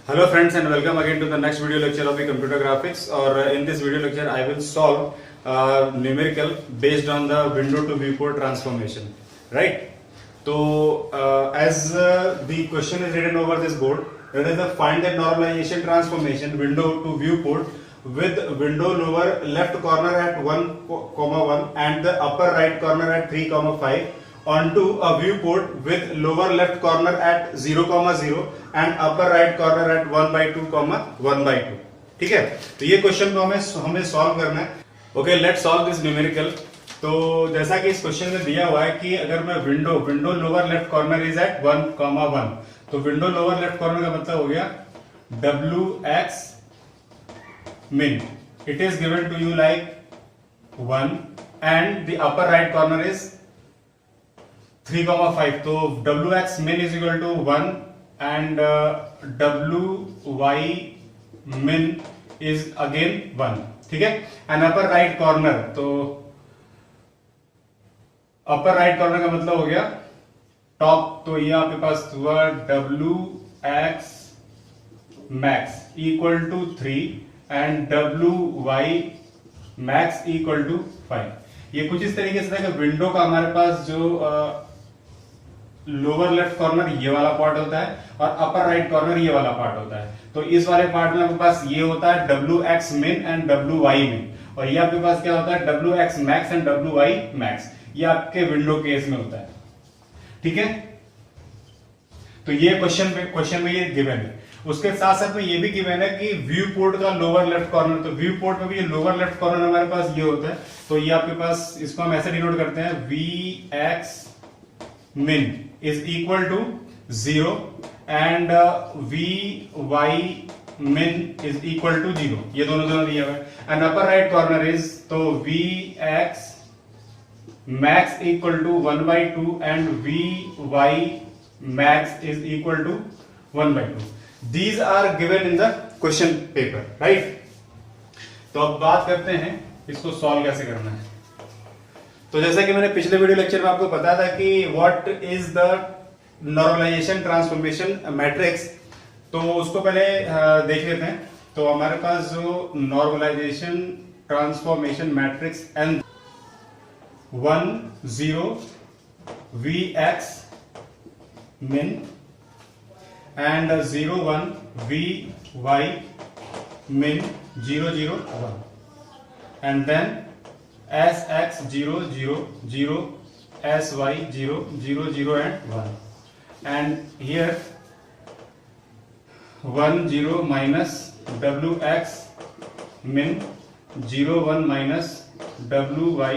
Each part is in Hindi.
Hello friends and welcome again to the next video lecture of the computer graphics or in this video lecture I will solve numerical based on the window to viewport transformation, right? So as the question is written over this board, that is the find the normalization transformation window to viewport with window lower left corner at 1,1 and the upper right corner at 3,5 onto a viewport with lower left corner at 0,0 and upper right corner at 1/2, 1/2. ठीक है, तो ये क्वेश्चन को हमें सॉल्व करना है. Okay, let's solve this numerical. तो जैसा कि इस क्वेश्चन में दिया हुआ है कि अगर मैं window lower left corner is at 1,1, तो विंडो लोअर लेफ्ट कॉर्नर का मतलब हो गया WX min. It is given to you like 1 and the upper right corner is 3,5. तो WX min is equal to 1 and WY min is again 1. ठीक है, एंड अपर राइट कॉर्नर, तो अपर राइट कॉर्नर का मतलब हो गया टॉप, तो ये आपके पास हुआ WX max equal to 3 and WY max equal to 5. ये कुछ इस तरीके से था कि विंडो का हमारे पास जो लोअर लेफ्ट कॉर्नर ये वाला पार्ट होता है और अपर राइट कॉर्नर ये वाला पार्ट होता है. तो इस वाले पार्ट में आपके पास ये होता है WX min and WY min, और ये आपके पास क्या होता है WX max and WY max. ये आपके विंडो केस में होता है. ठीक है, तो ये क्वेश्चन में ये गिवन है. उसके साथ साथ में ये भी गिवन है कि व्यू पोर्ट का लोअर लेफ्ट कॉर्नर, तो व्यू पोर्ट में भी ये लोअर लेफ्ट कॉर्नर हमारे पास ये होता है. तो ये आपके पास, इसको हम ऐसे डिनोट करते हैं VX min is equal to 0 and VY min is equal to 0. ये दोनों दिया हुआ है. And upper right corner is, तो VX max equal to 1/2 and VY max is equal to 1/2. These are given in the question paper, right? तो अब बात करते हैं इसको सॉल्व कैसे करना है. तो जैसा कि मैंने पिछले वीडियो लेक्चर में आपको बताया था कि what is the normalization transformation matrix, तो उसको पहले देख लेते हैं. तो हमारे पास जो normalisation transformation matrix N 1 0 VX min and 0 1 VY min 0 0 1 and then SX 0 0 0 SY 0 0 0 and 1 and here 1 0 minus WX min 0 1 minus WY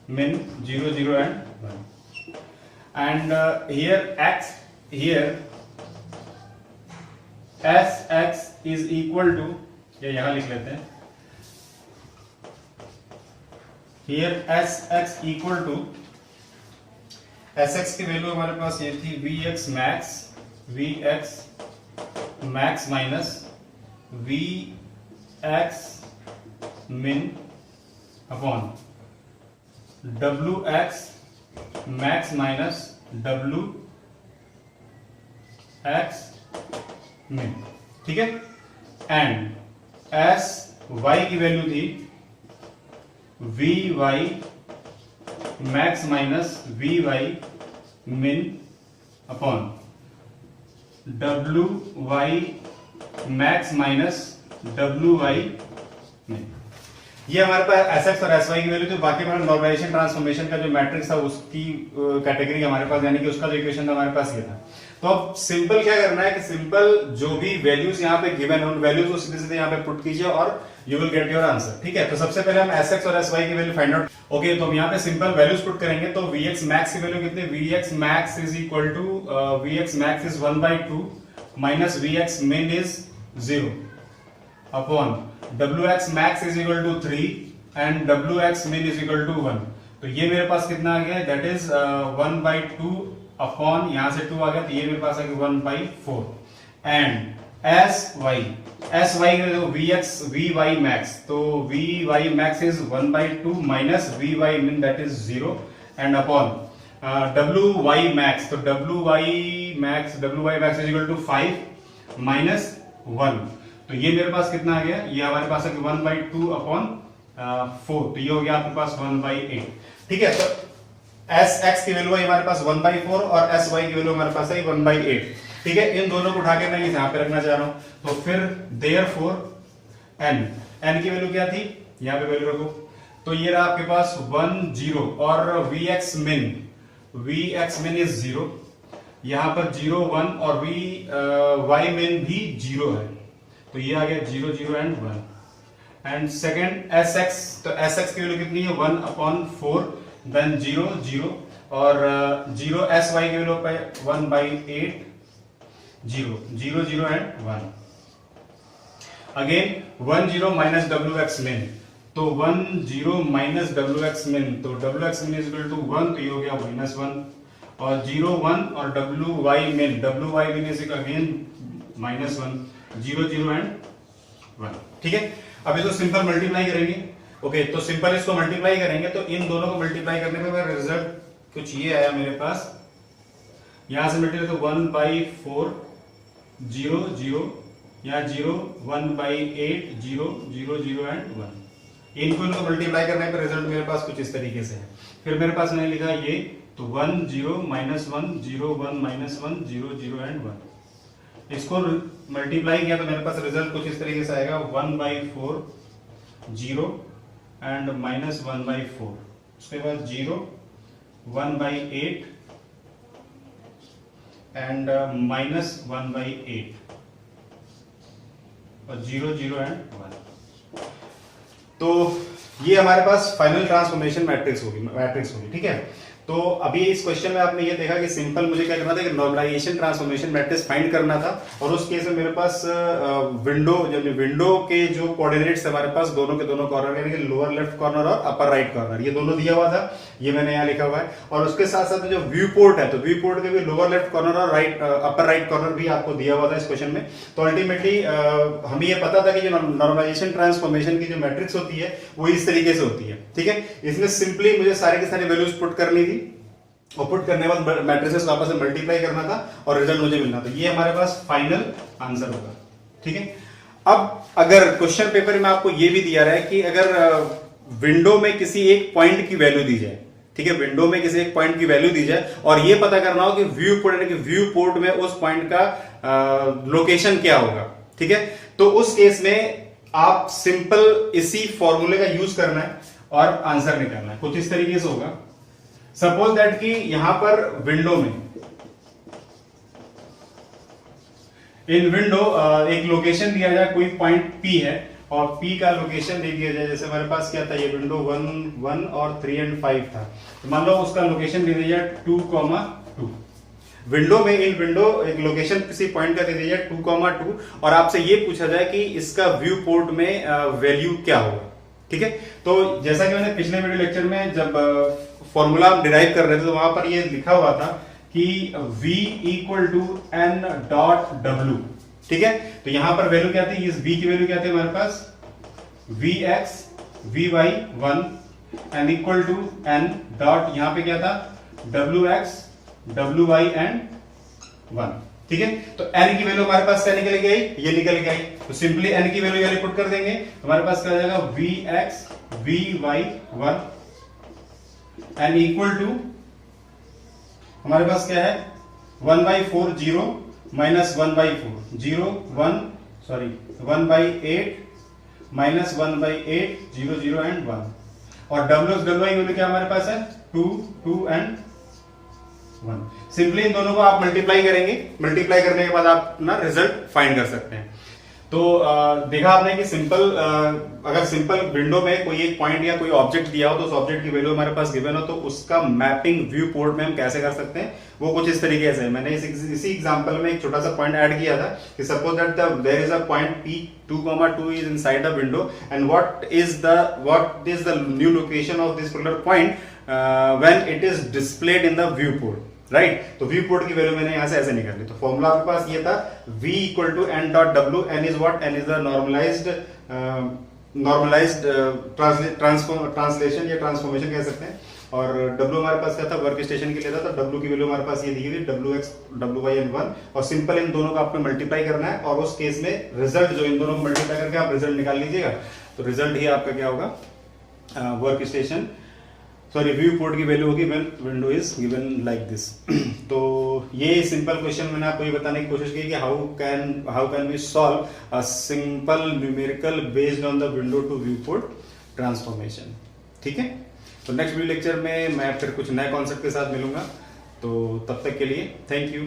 min 0 0 and 1 and here X, here SX is equal to, ये यहां लिख लेते हैं, here SX equal to, SX की वैल्यू हमारे पास ये थी VX max minus VX min upon WX max minus WX min. ठीक है, एंड SY की वैल्यू थी VY max minus VY min upon WY max minus WY min. ये हमारे पास SX और SY की वैल्यू थी. बाकी हमारा नॉर्मलाइजेशन ट्रांसफॉर्मेशन का जो मैट्रिक्स था उसकी कैटेगरी हमारे पास, यानी कि उसका जो इक्वेशन था हमारे पास ये था. तो अब सिंपल क्या करना है कि सिंपल जो भी वैल्यूज यहाँ पे गिवन है उन वैल्यूज को सीधे सीधे यहाँ पे पुट कीजिए और you will get your answer. ठीक है, तो सबसे पहले हम SX और SY की वैल्यू फाइंड आउट. ओके, तो हम यहाँ पे सिंपल वैल्यूज पुट करेंगे. तो VX max की वैल्यू कितनी, VX max is equal to VX max is 1/2 minus VX min is 0 upon WX max is equal to 3 and WX min is equal to 1. तो ये मेरे पास कितना आ गया, दैट इज 1/2 अपॉन, यहां से 2 आ गया, तो ये मेरे पास आ गया 1/4 एंड SY देखो VY max, तो VY max is 1/2 minus VY min, that is 0 and upon WY max, तो WY max is equal to 5 minus 1, तो ये मेरे पास कितना आ गया, ये हमारे पास है 1/2 अपॉन 4, तो ये हो गया आपके पास 1/8। ठीक है, तो एस एक्स की वैल्यू है हमारे पास 1/4 और एस वाई की वैल्यू हमारे पास है 1/8। ठीक है, इन दोनों को उठा के मैं यहाँ पे रखना चाह रहा हूं, तो फिर देयरफॉर एन की वैल्यू क्या थी, यहाँ पे वैल्यू रखो, तो ये रहा आपके पास 1 0 और वी एक्स मिन इज 0, यहां पर 0 1 और वाई मिन भी 0 है, तो ये आ गया 0 0 and 1। And second S x, तो एस एक्स की वैल्यू कितनी है 1/4, देन 0 0 और 0 एस वाई की वैल्यू पे 1/8, 0 0 0 and 1। Again 1 0 minus W x मिन, तो 1 0 माइनस डब्ल्यू एक्स मिन, तो डब्ल्यू एक्स मिन इज इक्वल टू 1, तो ये हो गया -1 और 0 1 और डब्ल्यू वाई मिन इज अगेन -1, 0 0 एंड 1। ठीक है, अब इसको सिंपल मल्टीप्लाई करेंगे। ओके, तो सिंपल इसको मल्टीप्लाई करेंगे, तो इन दोनों को मल्टीप्लाई करने पे मेरा रिजल्ट कुछ ये आया मेरे पास, यहां से मल्टीप्लाई तो 1/4 0 0, यहाँ 0 1/8 0 0 0 एंड 1। इनको मल्टीप्लाई करने पे रिजल्ट मेरे पास कुछ इस तरीके से है। फिर मेरे पास मैंने लिखा ये, तो 1 0 -1 0 1 -1 0 0 एंड 1। इसको मल्टीप्लाई किया तो मेरे पास रिजल्ट कुछ इस तरीके से आएगा, 1/4 0 एंड -1/4, उसके बाद 0 1/8 एंड -1/8 और 0 0 एंड 1। तो ये हमारे पास फाइनल ट्रांसफॉर्मेशन मैट्रिक्स होगी। ठीक है, तो अभी इस क्वेश्चन में आपने ये देखा कि सिंपल मुझे क्या करना था कि नॉर्मलाइजेशन ट्रांसफॉर्मेशन मैट्रिक्स फाइंड करना था, और उस केस में मेरे पास विंडो के जो कोऑर्डिनेट्स हमारे पास दोनों के दोनों कॉर्नर, यानी कि लोअर लेफ्ट कॉर्नर और अपर राइट कॉर्नर, ये दोनों दिया हुआ था, ये मैंने यहाँ लिखा हुआ है। और उसके साथ साथ जो व्यू पोर्ट है, तो व्यू पोर्ट के भी लोअर लेफ्ट कॉर्नर और अपर राइट कॉर्नर भी आपको दिया हुआ था इस क्वेश्चन में। तो अल्टीमेटली हमें ये पता था कि जो नॉर्मलाइजेशन ट्रांसफॉर्मेशन की जो मैट्रिक्स होती है वो इस तरीके से होती है। ठीक है, इसमें सिंपली मुझे सारे के सारे वैल्यूज पुट करनी थी, और पुट करने के बाद मैट्रिसेस वापस से मल्टीप्लाई करना था और रिजल्ट मुझे मिलना था। ये हमारे पास फाइनल आंसर होगा। ठीक है, अब अगर क्वेश्चन पेपर में आपको ये भी दिया रहा है कि अगर विंडो में किसी एक पॉइंट की वैल्यू दी जाए, ठीक है, विंडो में किसी एक पॉइंट की वैल्यू दी जाए और ये पता करना हो कि व्यू पोर्ट में उस पॉइंट का लोकेशन क्या होगा। ठीक है, तो उस केस में आप सिंपल इसी फॉर्मूले का यूज करना है और आंसर निकालना है। कुछ इस तरीके से होगा, सपोज दैट कि यहां पर विंडो में एक लोकेशन दिया जाए, कोई पॉइंट P है और P का लोकेशन दे दिया जाए, जैसे हमारे पास क्या था, ये विंडो 1 और 3 एंड 5 था, तो मान लो उसका लोकेशन दे दिया जाए 2,2। विंडो में एक लोकेशन किसी पॉइंट का दे दिया जाए 2,2 और आपसे ये पूछा जाए कि इसका व्यू पोर्ट में वैल्यू क्या होगा। ठीक है, तो जैसा कि मैंने पिछले वीडियो लेक्चर में जब फॉर्मूला डिराइव कर रहे थे तो वहां पर ये लिखा हुआ था कि v = n.w। ठीक है, तो यहां पर वैल्यू क्या थी, इस v की वैल्यू क्या थी हमारे पास, vx vy 1 and equal to n dot, यहां पे क्या था, wx wy एंड 1। ठीक है, तो n की वैल्यू हमारे पास क्या निकल गई, ये निकल गई, तो सिंपली n की वैल्यू यहां पुट कर देंगे, हमारे पास क्या आ जाएगा, vx vy 1 and equal to हमारे पास क्या है, 1/4 0 माइनस 1/4 0 1 सॉरी 1/8 माइनस 1/8 0 0 एंड 1, और डब्ल्यू वाई वैल्यू क्या हमारे पास है 2 2 एंड 1। सिंपली इन दोनों को आप मल्टीप्लाई करेंगे, मल्टीप्लाई करने के बाद आप ना रिजल्ट फाइंड कर सकते हैं। तो देखा आपने कि अगर सिंपल विंडो में कोई एक पॉइंट या कोई ऑब्जेक्ट दिया हो तो उस ऑब्जेक्ट की वैल्यू हमारे पास गिवन हो तो उसका मैपिंग व्यू पोर्ट में हम कैसे कर सकते हैं, वो कुछ इस तरीके से है। मैंने इसी एग्जांपल में एक छोटा सा पॉइंट ऐड किया था कि suppose that there is a point P 2,2 is inside the window and what is the new location of this particular point when it is displayed in the view port, right. तो व्यू पोर्ट की वैल्यू मैंने यहां से ऐसे निकाली, तो फॉर्मूला आपके पास ये था v = n.w, n is what, n is the normalized translation या ट्रांसफॉर्मेशन कह सकते हैं। और W हमारे पास क्या था, वर्क स्टेशन के लिए था, तो W की वैल्यू हमारे पास ये दी गई थी, WX WY एंड 1, और सिंपल इन दोनों का आपको मल्टीप्लाई करना है, और उस केस में रिजल्ट जो इन दोनों को मल्टीप्लाई करके आप रिजल्ट निकाल लीजिएगा, तो रिजल्ट ही आपका क्या होगा, work station sorry view port की वैल्यू होगी when window is given like this. तो ये सिंपल क्वेश्चन मैंने आपको ये बताने की कोशिश की कि how can we solve a simple numerical based on the window to view port transformation. ठीक है, तो नेक्स्ट वीडियो लेक्चर में मैं फिर कुछ नए कॉन्सेप्ट के साथ मिलूंगा, तो तब तक के लिए थैंक यू।